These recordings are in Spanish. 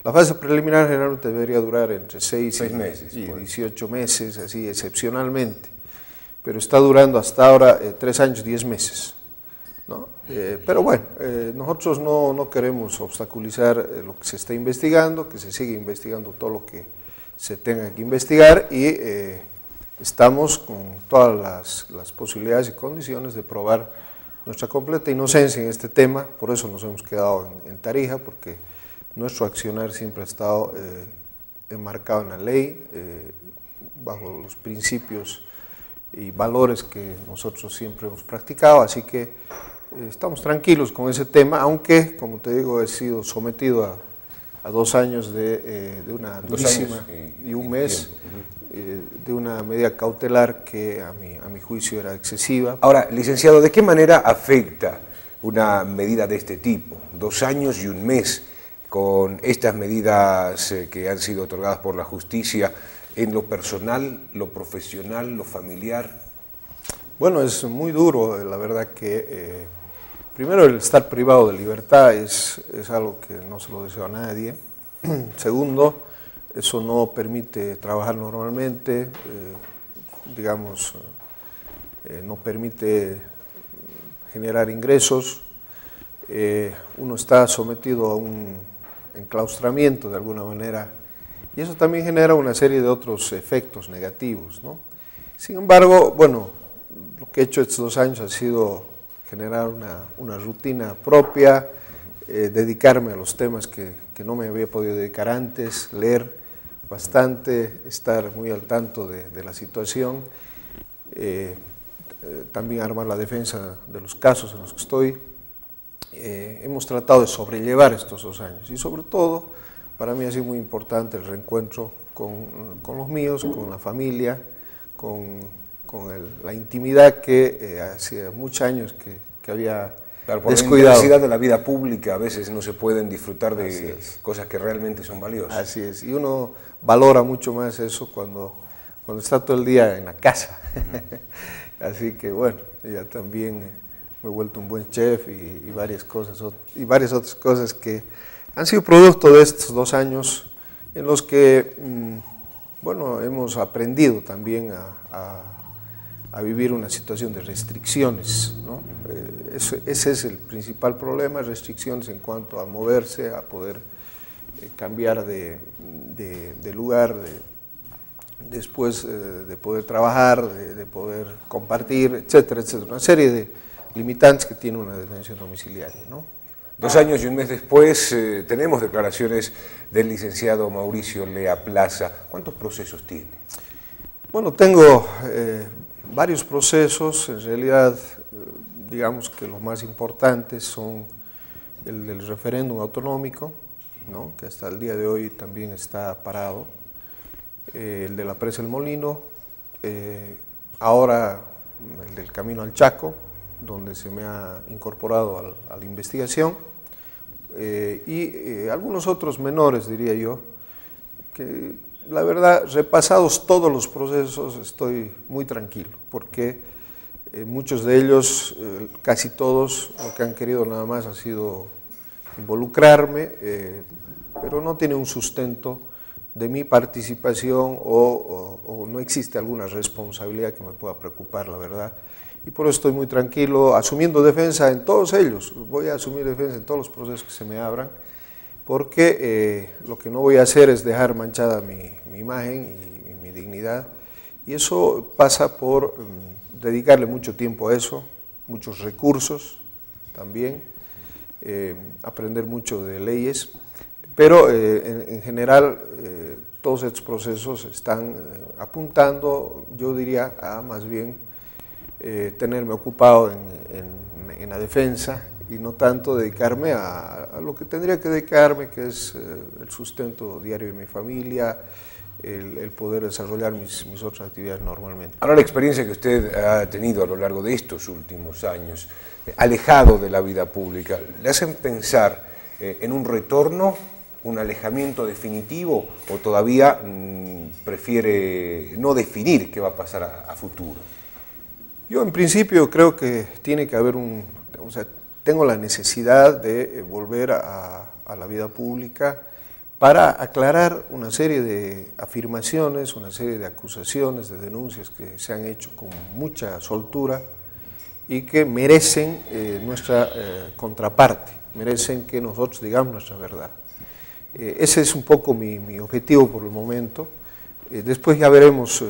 La fase preliminar generalmente debería durar entre 6 meses, y 18 meses, así excepcionalmente, pero está durando hasta ahora 3 años, 10 meses. ¿No? Pero bueno, nosotros no queremos obstaculizar lo que se está investigando, que se siga investigando todo lo que se tenga que investigar y estamos con todas las posibilidades y condiciones de probar nuestra completa inocencia en este tema. Por eso nos hemos quedado en Tarija, porque nuestro accionar siempre ha estado enmarcado en la ley, bajo los principios y valores que nosotros siempre hemos practicado, así que estamos tranquilos con ese tema, aunque, como te digo, he sido sometido a 2 años de una durísima y un mes de una medida cautelar que a mi juicio era excesiva. Ahora, licenciado, ¿de qué manera afecta una medida de este tipo? 2 años y un mes con estas medidas que han sido otorgadas por la justicia, en lo personal, lo profesional, lo familiar. Bueno, es muy duro, la verdad que primero el estar privado de libertad es algo que no se lo deseo a nadie. Segundo, eso no permite trabajar normalmente, digamos, no permite generar ingresos. Uno está sometido a un enclaustramiento de alguna manera, y eso también genera una serie de otros efectos negativos, ¿no? Sin embargo, bueno, lo que he hecho estos 2 años ha sido generar una rutina propia, dedicarme a los temas que no me había podido dedicar antes, leer bastante, estar muy al tanto de la situación, también armar la defensa de los casos en los que estoy. Hemos tratado de sobrellevar estos 2 años y sobre todo para mí ha sido muy importante el reencuentro con los míos, con la familia, con la intimidad que hacía muchos años que había por descuidado. La intensidad de la vida pública a veces no se pueden disfrutar de cosas que realmente son valiosas. Así es, y uno valora mucho más eso cuando está todo el día en la casa. Así que bueno, ya también me he vuelto un buen chef y varias otras cosas que han sido producto de estos 2 años en los que, bueno, hemos aprendido también a vivir una situación de restricciones, ¿no? Ese es el principal problema, restricciones en cuanto a moverse, a poder cambiar de lugar, después de poder trabajar, de poder compartir, etcétera, etcétera. Una serie de limitantes que tiene una detención domiciliaria, ¿no? 2 años y un mes después tenemos declaraciones del licenciado Mauricio Lea Plaza. ¿Cuántos procesos tiene? Bueno, tengo varios procesos, en realidad digamos que los más importantes son el del referéndum autonómico, ¿no? Que hasta el día de hoy también está parado, el de la presa del Molino, ahora el del Camino al Chaco, donde se me ha incorporado a la investigación, y algunos otros menores, diría yo, que la verdad, repasados todos los procesos, estoy muy tranquilo, porque muchos de ellos, casi todos, lo que han querido nada más ha sido involucrarme, pero no tiene un sustento de mi participación o no existe alguna responsabilidad que me pueda preocupar, la verdad. Y por eso estoy muy tranquilo, asumiendo defensa en todos ellos. Voy a asumir defensa en todos los procesos que se me abran, porque lo que no voy a hacer es dejar manchada mi imagen y mi dignidad. Y eso pasa por dedicarle mucho tiempo a eso, muchos recursos también, aprender mucho de leyes, pero en general todos estos procesos están apuntando, yo diría, a más bien tenerme ocupado en la defensa y no tanto dedicarme a lo que tendría que dedicarme, que es el sustento diario de mi familia, el poder desarrollar mis otras actividades normalmente. Ahora, la experiencia que usted ha tenido a lo largo de estos últimos años, alejado de la vida pública, ¿le hacen pensar en un retorno, un alejamiento definitivo, o todavía prefiere no definir qué va a pasar a futuro? Yo en principio creo que tiene que haber tengo la necesidad de volver a la vida pública para aclarar una serie de afirmaciones, una serie de acusaciones, de denuncias que se han hecho con mucha soltura y que merecen nuestra contraparte, merecen que nosotros digamos nuestra verdad. Ese es un poco mi objetivo por el momento. Después ya veremos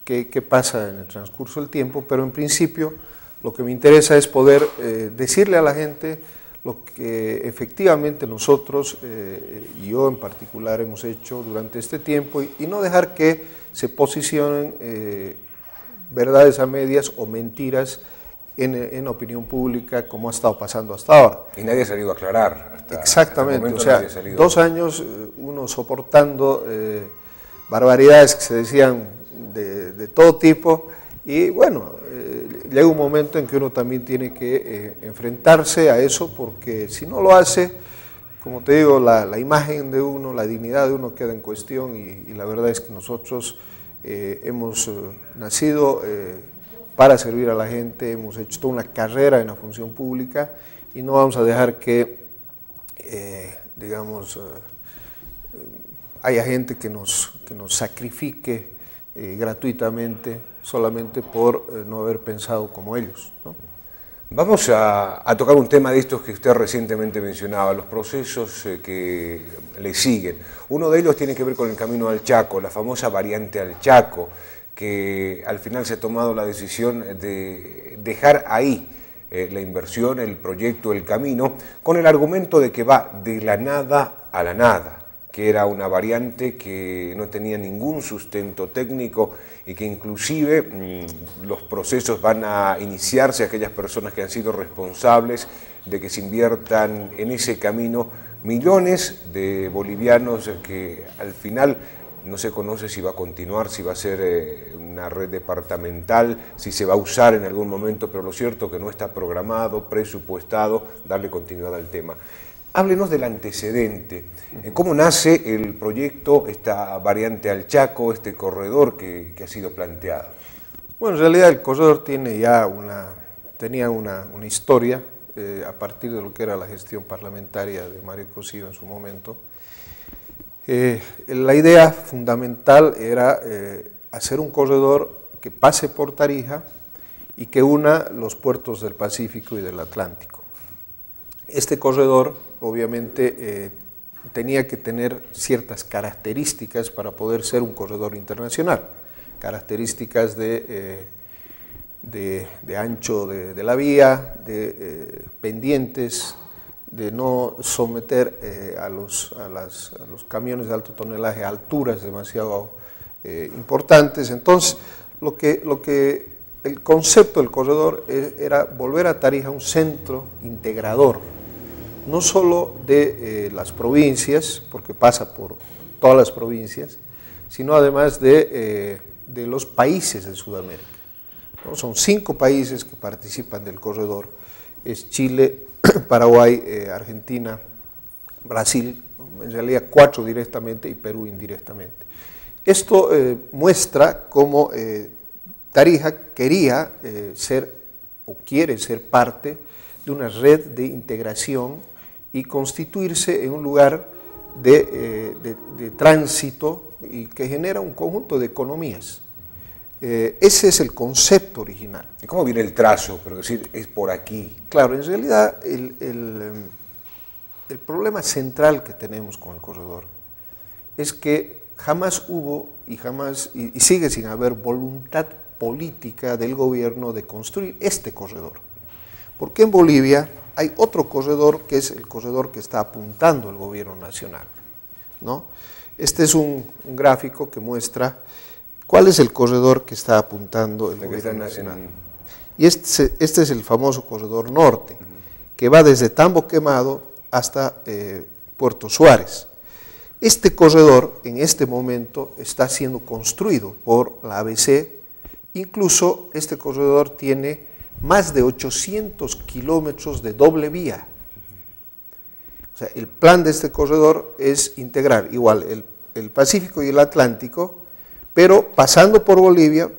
qué pasa en el transcurso del tiempo, pero en principio lo que me interesa es poder decirle a la gente lo que efectivamente nosotros, y yo en particular, hemos hecho durante este tiempo y no dejar que se posicionen verdades a medias o mentiras en opinión pública como ha estado pasando hasta ahora. Y nadie ha salido a aclarar. Exactamente, o sea, 2 años uno soportando barbaridades que se decían de todo tipo y bueno, llega un momento en que uno también tiene que enfrentarse a eso porque si no lo hace, como te digo, la imagen de uno, la dignidad de uno queda en cuestión y la verdad es que nosotros hemos nacido para servir a la gente, hemos hecho toda una carrera en la función pública y no vamos a dejar que, digamos, haya gente que nos sacrifique gratuitamente solamente por no haber pensado como ellos, ¿no? Vamos a tocar un tema de estos que usted recientemente mencionaba, los procesos que le siguen. Uno de ellos tiene que ver con el camino al Chaco, la famosa variante al Chaco, que al final se ha tomado la decisión de dejar ahí la inversión, el proyecto, el camino, con el argumento de que va de la nada a la nada, que era una variante que no tenía ningún sustento técnico y que inclusive los procesos van a iniciarse aquellas personas que han sido responsables de que se inviertan en ese camino millones de bolivianos que al final no se conoce si va a continuar, si va a ser una red departamental, si se va a usar en algún momento, pero lo cierto es que no está programado, presupuestado, darle continuidad al tema. Háblenos del antecedente, ¿cómo nace el proyecto, esta variante al Chaco, este corredor que ha sido planteado? Bueno, en realidad el corredor tiene ya tenía una historia a partir de lo que era la gestión parlamentaria de Mario Cosío en su momento. La idea fundamental era hacer un corredor que pase por Tarija y que una los puertos del Pacífico y del Atlántico. Este corredor obviamente tenía que tener ciertas características para poder ser un corredor internacional, características de ancho de la vía, de pendientes, de no someter a los camiones de alto tonelaje a alturas demasiado importantes. Entonces, el concepto del corredor era volver a Tarija un centro integrador, no solo de las provincias, porque pasa por todas las provincias, sino además de los países de Sudamérica, ¿no? Son 5 países que participan del corredor, es Chile, Paraguay, Argentina, Brasil, en realidad 4 directamente y Perú indirectamente. Esto muestra cómo Tarija quería ser o quiere ser parte de una red de integración y constituirse en un lugar de tránsito y que genera un conjunto de economías. Ese es el concepto original. ¿Y cómo viene el trazo? Pero decir, es por aquí. Claro, en realidad el problema central que tenemos con el corredor es que jamás hubo y sigue sin haber voluntad política del gobierno de construir este corredor. Porque en Bolivia hay otro corredor que es el corredor que está apuntando el gobierno nacional, ¿no? Este es un gráfico que muestra cuál es el corredor que está apuntando el gobierno nacional. Y este es el famoso corredor norte, que va desde Tambo Quemado hasta Puerto Suárez. Este corredor en este momento está siendo construido por la ABC, incluso este corredor tiene más de 800 kilómetros de doble vía. O sea, el plan de este corredor es integrar igual el Pacífico y el Atlántico, pero pasando por Bolivia,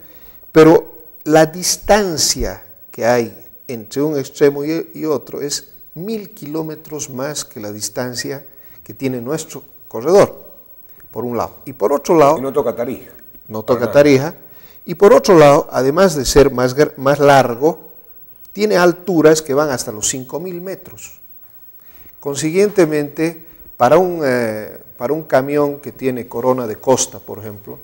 pero la distancia que hay entre un extremo y otro es 1000 kilómetros más que la distancia que tiene nuestro corredor, por un lado. Y por otro lado... Y no toca Tarija. No toca Tarija. Y por otro lado, además de ser más largo, tiene alturas que van hasta los 5.000 metros. Consiguientemente, para un camión que tiene corona de costa, por ejemplo,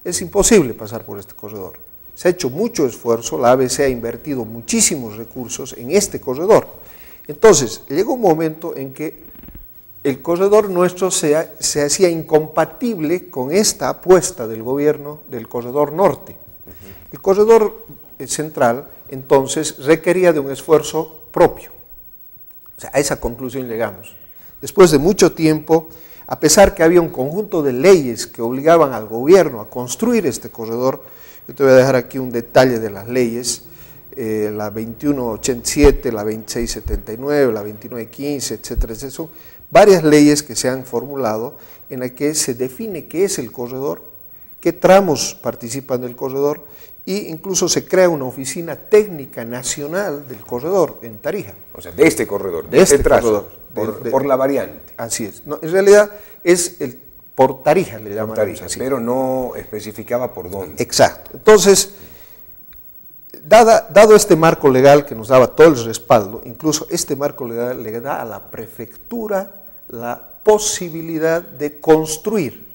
es imposible pasar por este corredor. Se ha hecho mucho esfuerzo, la ABC ha invertido muchísimos recursos en este corredor. Entonces, llegó un momento en que el corredor nuestro se hacía incompatible con esta apuesta del gobierno del corredor norte. El corredor central, entonces, requería de un esfuerzo propio. O sea, a esa conclusión llegamos. Después de mucho tiempo, a pesar que había un conjunto de leyes que obligaban al gobierno a construir este corredor, yo te voy a dejar aquí un detalle de las leyes, la 2187, la 2679, la 2915, etcétera, etcétera. Son varias leyes que se han formulado en las que se define qué es el corredor, qué tramos participan del corredor, e incluso se crea una oficina técnica nacional del corredor en Tarija. O sea, de este corredor, de este trazo, corredor, por la variante. Así es. No, en realidad es el por Tarija, le llaman así. Pero no especificaba por dónde. Exacto. Entonces, dado este marco legal que nos daba todo el respaldo, incluso este marco legal le da a la prefectura la posibilidad de construir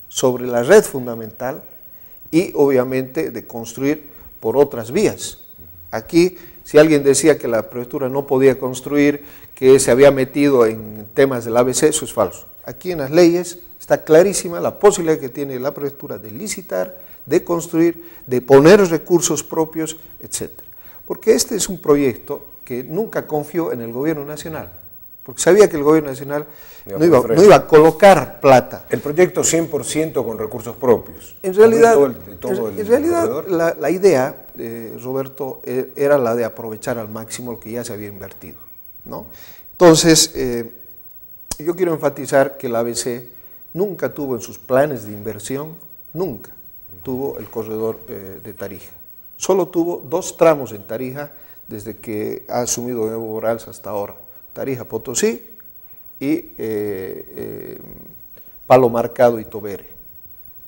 sobre la red fundamental y obviamente de construir por otras vías. Aquí, si alguien decía que la prefectura no podía construir, que se había metido en temas del ABC, eso es falso. Aquí en las leyes está clarísima la posibilidad que tiene la prefectura de licitar, de construir, de poner recursos propios, etc. Porque este es un proyecto que nunca confió en el gobierno nacional, porque sabía que el gobierno nacional no iba a colocar plata. El proyecto 100% con recursos propios. En realidad, la idea, Roberto, era la de aprovechar al máximo lo que ya se había invertido, ¿no? Entonces, yo quiero enfatizar que la ABC nunca tuvo en sus planes de inversión, nunca tuvo el corredor de Tarija. Solo tuvo 2 tramos en Tarija desde que ha asumido Evo Morales hasta ahora. Tarija-Potosí y Palo Marcado y Tobere.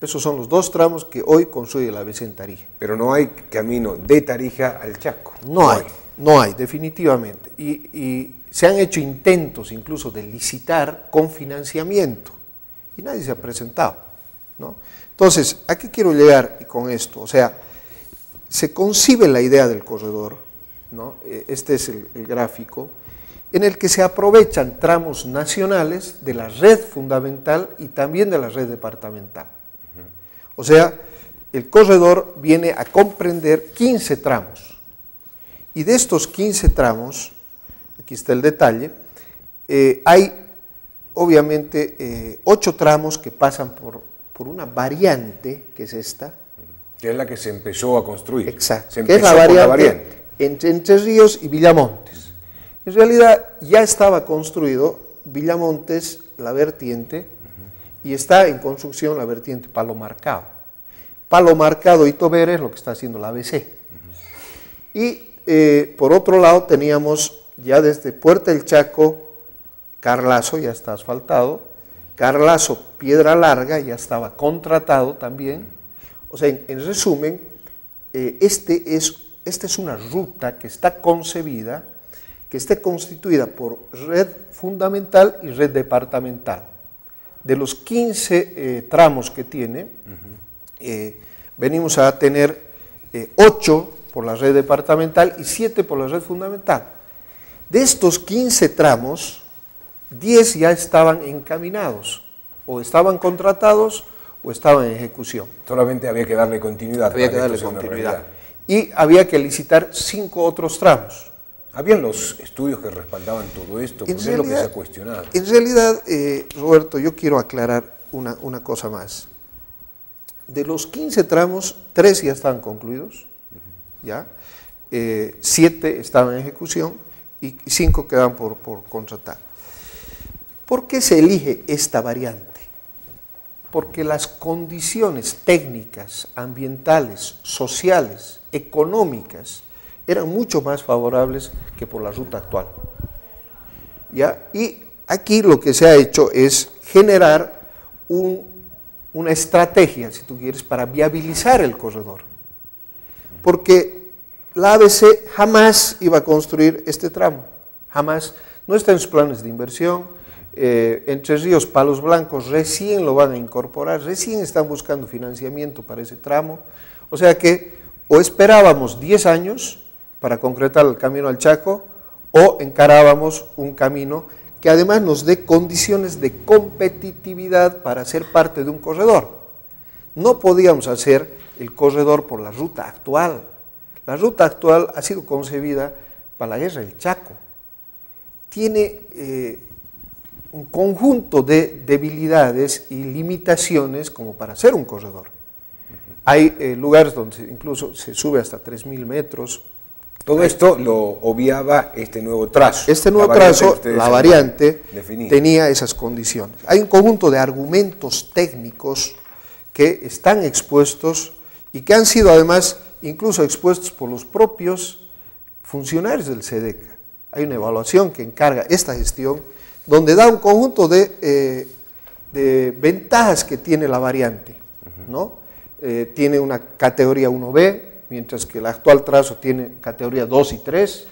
Esos son los 2 tramos que hoy construye la ABC en Tarija. Pero no hay camino de Tarija al Chaco. No hay, definitivamente. Y se han hecho intentos incluso de licitar con financiamiento y nadie se ha presentado, ¿no? Entonces, ¿a qué quiero llegar con esto? O sea, se concibe la idea del corredor, ¿no? Este es el gráfico, en el que se aprovechan tramos nacionales de la red fundamental y también de la red departamental. O sea, el corredor viene a comprender 15 tramos. Y de estos 15 tramos, aquí está el detalle, hay obviamente 8 tramos que pasan por una variante, que es esta. Que es la que se empezó a construir. Exacto, que es la variante entre Entre Ríos y Villamontes. En realidad ya estaba construido Villamontes, la vertiente, y está en construcción la vertiente Palo Marcado. Palo Marcado y Tobere es lo que está haciendo la ABC. Y por otro lado teníamos ya desde Puerta del Chaco, Carlazo ya está asfaltado, Carlazo Piedra Larga ya estaba contratado también. O sea, en resumen, esta es una ruta que está concebida, que esté constituida por red fundamental y red departamental. De los 15 tramos que tiene, venimos a tener 8 por la red departamental y 7 por la red fundamental. De estos 15 tramos, 10 ya estaban encaminados, o estaban contratados o estaban en ejecución. Solamente había que darle continuidad. Había que darle continuidad. Y había que licitar 5 otros tramos. ¿Habían los estudios que respaldaban todo esto? Porque es lo que se ha cuestionado. En realidad, Roberto, yo quiero aclarar una cosa más. De los 15 tramos, 3 ya estaban concluidos, ¿ya? 7 estaban en ejecución y 5 quedan por contratar. ¿Por qué se elige esta variante? Porque las condiciones técnicas, ambientales, sociales, económicas, eran mucho más favorables que por la ruta actual, ¿ya? Y aquí lo que se ha hecho es generar una estrategia, si tú quieres, para viabilizar el corredor. Porque la ABC jamás iba a construir este tramo, jamás. No está en sus planes de inversión. Entre Ríos, Palos Blancos recién lo van a incorporar, recién están buscando financiamiento para ese tramo. O sea que o esperábamos 10 años para concretar el camino al Chaco, o encarábamos un camino que además nos dé condiciones de competitividad para ser parte de un corredor. No podíamos hacer el corredor por la ruta actual. La ruta actual ha sido concebida para la guerra del Chaco. Tiene un conjunto de debilidades y limitaciones como para ser un corredor. Hay lugares donde incluso se sube hasta 3.000 metros. Todo esto lo obviaba este nuevo trazo. Este nuevo trazo, la variante, tenía esas condiciones. Hay un conjunto de argumentos técnicos que están expuestos y que han sido además incluso expuestos por los propios funcionarios del SEDECA. Hay una evaluación que encarga esta gestión donde da un conjunto de ventajas que tiene la variante, ¿no? Tiene una categoría 1B, mientras que el actual trazo tiene categoría 2 y 3,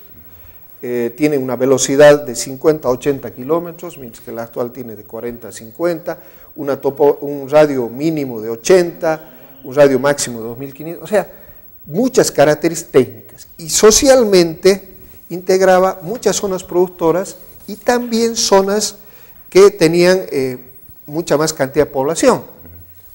tiene una velocidad de 50 a 80 kilómetros, mientras que el actual tiene de 40 a 50, un radio mínimo de 80, un radio máximo de 2.500, o sea, muchas características técnicas. Y socialmente integraba muchas zonas productoras y también zonas que tenían mucha más cantidad de población.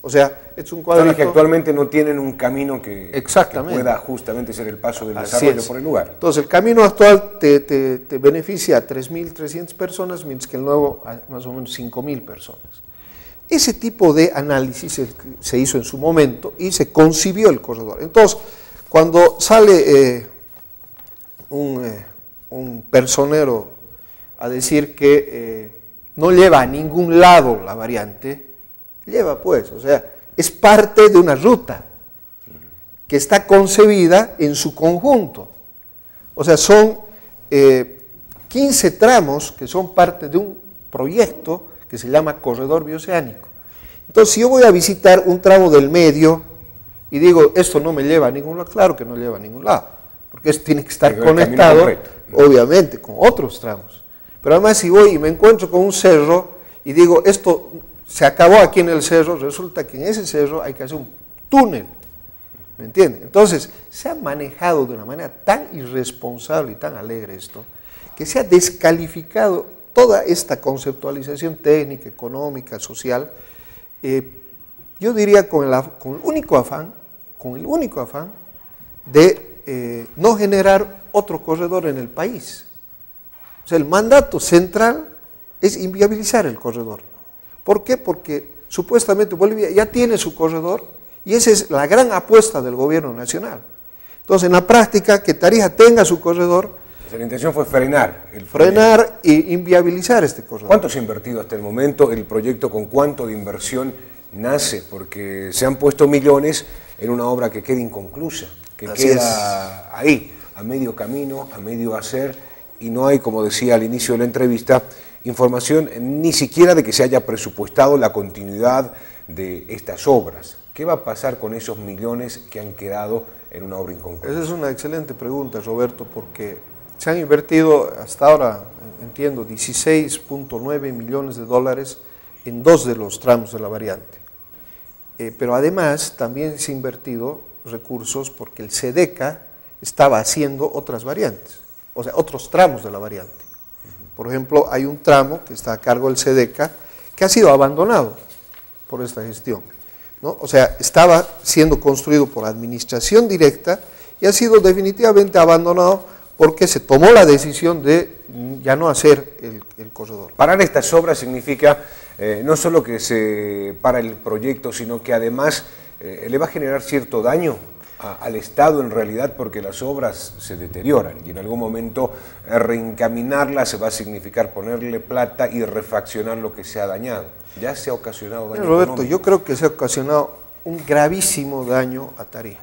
O sea, es un cuadro que actualmente no tienen un camino que pueda justamente ser el paso del desarrollo por el lugar. Entonces, el camino actual te beneficia a 3.300 personas, mientras que el nuevo a más o menos 5.000 personas. Ese tipo de análisis se hizo en su momento y se concibió el corredor. Entonces, cuando sale un personero a decir que no lleva a ningún lado la variante, lleva pues, o sea, es parte de una ruta que está concebida en su conjunto. O sea, son 15 tramos que son parte de un proyecto que se llama Corredor Bioceánico. Entonces, si yo voy a visitar un tramo del medio y digo, esto no me lleva a ningún lado, claro que no lleva a ningún lado, porque esto tiene que estar conectado, obviamente, con otros tramos. Pero además, si voy y me encuentro con un cerro y digo, esto se acabó aquí en el cerro, resulta que en ese cerro hay que hacer un túnel, ¿me entienden? Entonces, se ha manejado de una manera tan irresponsable y tan alegre esto, que se ha descalificado toda esta conceptualización técnica, económica, social, yo diría con el único afán de no generar otro corredor en el país. O sea, el mandato central es inviabilizar el corredor. ¿Por qué? Porque supuestamente Bolivia ya tiene su corredor y esa es la gran apuesta del gobierno nacional. Entonces, en la práctica, que Tarija tenga su corredor. La intención fue frenar e inviabilizar este corredor. ¿Cuánto se ha invertido hasta el momento? ¿El proyecto con cuánto de inversión nace? Porque se han puesto millones en una obra que queda inconclusa, que queda ahí, a medio camino, a medio hacer, y no hay, como decía al inicio de la entrevista, información ni siquiera de que se haya presupuestado la continuidad de estas obras. ¿Qué va a pasar con esos millones que han quedado en una obra inconclusa? Esa es una excelente pregunta, Roberto, porque se han invertido hasta ahora, entiendo, 16.9 millones de dólares en 2 de los tramos de la variante. Pero además también se han invertido recursos porque el SEDECA estaba haciendo otras variantes, o sea, otros tramos de la variante. Por ejemplo, hay un tramo que está a cargo del SEDECA que ha sido abandonado por esta gestión, ¿no? O sea, estaba siendo construido por administración directa y ha sido definitivamente abandonado porque se tomó la decisión de ya no hacer el corredor. Parar estas obras significa no solo que se para el proyecto, sino que además le va a generar cierto daño al Estado en realidad, porque las obras se deterioran y en algún momento reencaminarlas va a significar ponerle plata y refaccionar lo que se ha dañado. Ya se ha ocasionado daño Roberto, económico. yo creo que se ha ocasionado un gravísimo daño a Tarija.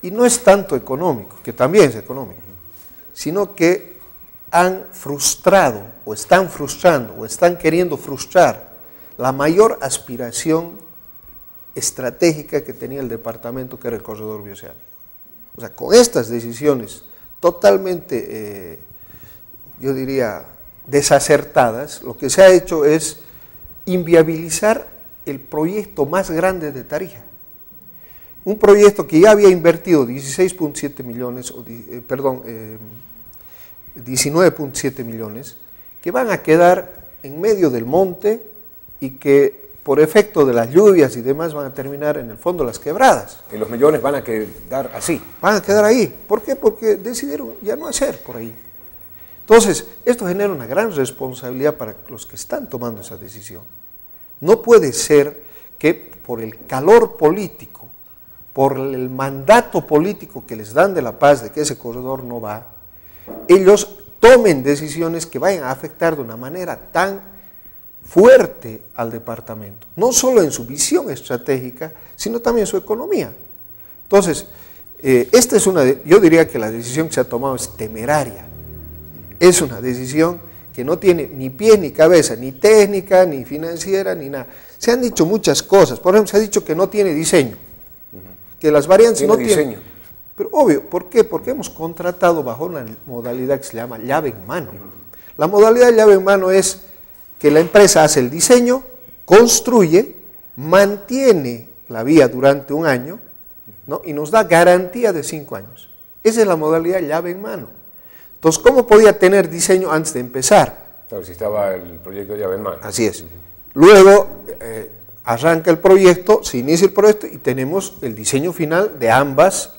Y no es tanto económico, que también es económico, sino que han frustrado o están frustrando o están queriendo frustrar la mayor aspiración estratégica que tenía el departamento, que era el corredor bioceánico. O sea, con estas decisiones totalmente, yo diría, desacertadas, lo que se ha hecho es inviabilizar el proyecto más grande de Tarija. Un proyecto que ya había invertido 16.7 millones, 19.7 millones, que van a quedar en medio del monte y que por efecto de las lluvias y demás van a terminar en el fondo de las quebradas. Y los millones van a quedar así. Van a quedar ahí. ¿Por qué? Porque decidieron ya no hacer por ahí. Entonces, esto genera una gran responsabilidad para los que están tomando esa decisión. No puede ser que por el calor político, por el mandato político que les dan de La Paz de que ese corredor no va, ellos tomen decisiones que vayan a afectar de una manera tan fuerte al departamento, no solo en su visión estratégica, sino también en su economía. Entonces, esta es yo diría que la decisión que se ha tomado es temeraria. Es una decisión que no tiene ni pies ni cabeza, ni técnica, ni financiera, ni nada. Se han dicho muchas cosas. Por ejemplo, se ha dicho que no tiene diseño, que las variantes no tienen. Pero obvio, ¿por qué? Porque hemos contratado bajo una modalidad que se llama llave en mano. La modalidad de llave en mano es que la empresa hace el diseño, construye, mantiene la vía durante un año, ¿no? Y nos da garantía de 5 años. Esa es la modalidad llave en mano. Entonces, ¿cómo podía tener diseño antes de empezar? Claro, si estaba el proyecto llave en mano. Así es. Luego arranca el proyecto, se inicia el proyecto y tenemos el diseño final de ambos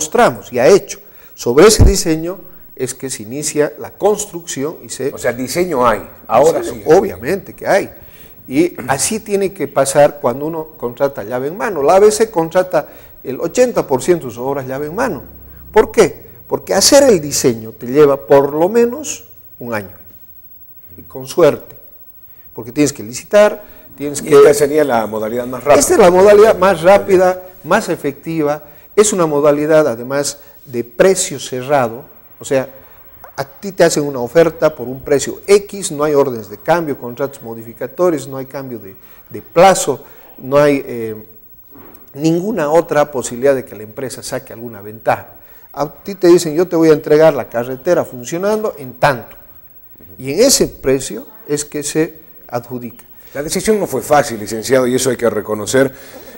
tramos, ya hecho. Sobre ese diseño es que se inicia la construcción y se... O sea, diseño hay, ahora sí. Obviamente que hay. Y así tiene que pasar cuando uno contrata llave en mano. La ABC contrata el 80% de sus obras llave en mano. ¿Por qué? Porque hacer el diseño te lleva por lo menos un año. Y con suerte. Porque tienes que licitar, tienes que... Esta sería la modalidad más rápida. Esta es la modalidad más rápida, más efectiva. Es una modalidad, además, de precio cerrado. O sea, a ti te hacen una oferta por un precio X, no hay órdenes de cambio, contratos modificatorios, no hay cambio de plazo, no hay ninguna otra posibilidad de que la empresa saque alguna ventaja. A ti te dicen, yo te voy a entregar la carretera funcionando en tanto. Y en ese precio es que se adjudica. La decisión no fue fácil, licenciado, y eso hay que reconocer.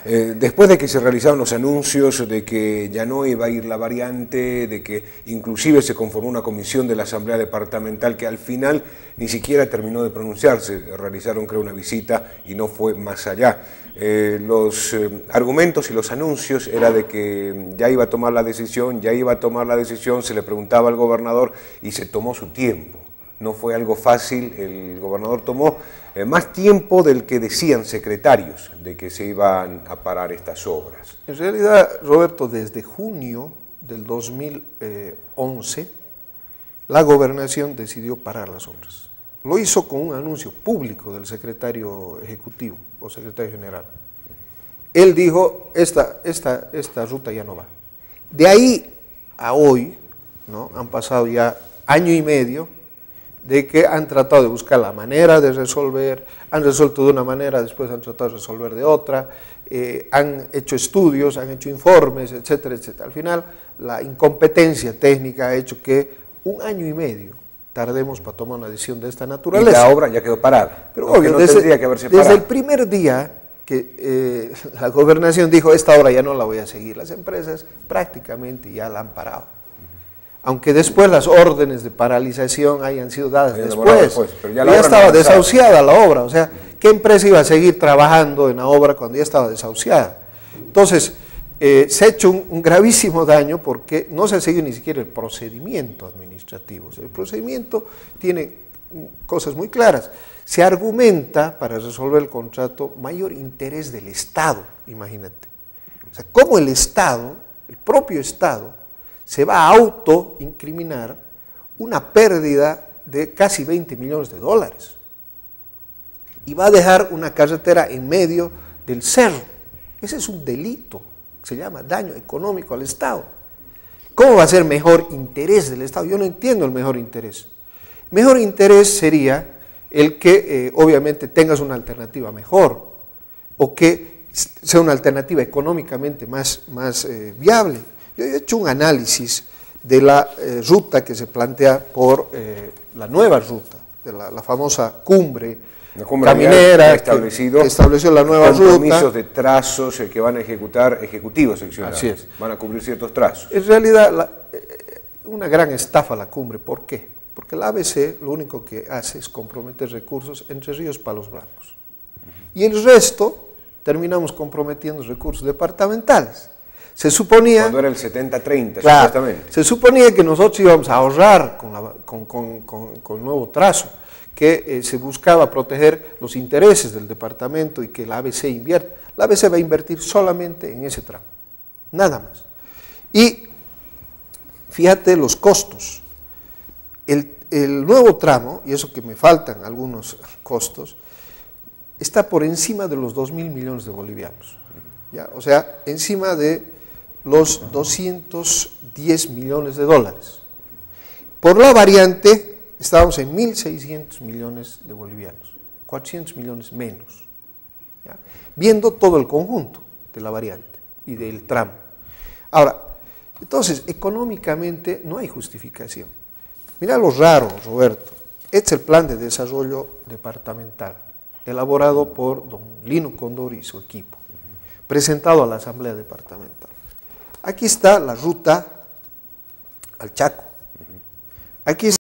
Después de que se realizaron los anuncios de que ya no iba a ir la variante, de que inclusive se conformó una comisión de la Asamblea Departamental que al final ni siquiera terminó de pronunciarse, realizaron creo una visita y no fue más allá. Los argumentos y los anuncios era de que ya iba a tomar la decisión, se le preguntaba al gobernador y se tomó su tiempo. No fue algo fácil, el gobernador tomó más tiempo del que decían secretarios de que se iban a parar estas obras. En realidad, Roberto, desde junio del 2011, la gobernación decidió parar las obras. Lo hizo con un anuncio público del secretario ejecutivo o secretario general. Él dijo, esta ruta ya no va. De ahí a hoy, ¿no? Han pasado ya año y medio, de que han tratado de buscar la manera de resolver, han resuelto de una manera, después han tratado de resolver de otra, han hecho estudios, han hecho informes, etcétera, etcétera. Al final, la incompetencia técnica ha hecho que un año y medio tardemos para tomar una decisión de esta naturaleza. Y la obra ya quedó parada. Pero obvio, no tendría que haberse parado. Desde el primer día que la gobernación dijo, esta obra ya no la voy a seguir, las empresas prácticamente ya la han parado. Aunque después las órdenes de paralización hayan sido dadas después, pero ya estaba desahuciada la obra. O sea, ¿qué empresa iba a seguir trabajando en la obra cuando ya estaba desahuciada? Entonces, se ha hecho un gravísimo daño porque no se ha seguido ni siquiera el procedimiento administrativo. O sea, el procedimiento tiene cosas muy claras. Se argumenta, para resolver el contrato, mayor interés del Estado, imagínate. O sea, cómo el Estado, el propio Estado, se va a autoincriminar una pérdida de casi 20 millones de dólares. Y va a dejar una carretera en medio del cerro. Ese es un delito, se llama daño económico al Estado. ¿Cómo va a ser mejor interés del Estado? Yo no entiendo el mejor interés. Mejor interés sería el que obviamente tengas una alternativa mejor o que sea una alternativa económicamente más viable. Yo he hecho un análisis de la ruta que se plantea por la nueva ruta, de la famosa cumbre caminera que estableció la nueva ruta. Compromisos de trazos que van a ejecutar ejecutivos seccionales. Así es. Van a cumplir ciertos trazos. En realidad, una gran estafa la cumbre. ¿Por qué? Porque la ABC lo único que hace es comprometer recursos Entre Ríos, Palos Blancos. Y el resto terminamos comprometiendo recursos departamentales. Se suponía... Cuando era el 70-30, claro, supuestamente. Se suponía que nosotros íbamos a ahorrar con el nuevo trazo, que se buscaba proteger los intereses del departamento y que la ABC invierta. La ABC va a invertir solamente en ese tramo, nada más. Y fíjate los costos. El nuevo tramo, y eso que me faltan algunos costos, está por encima de los 2.000 millones de bolivianos. ¿Ya? O sea, encima de los 210 millones de dólares. Por la variante, estábamos en 1.600 millones de bolivianos, 400 millones menos, ¿ya? Viendo todo el conjunto de la variante y del tramo. Ahora, entonces, económicamente no hay justificación. Mira lo raro, Roberto. Este es el plan de desarrollo departamental, elaborado por don Lino Condori y su equipo, presentado a la Asamblea Departamental. Aquí está la ruta al Chaco. Aquí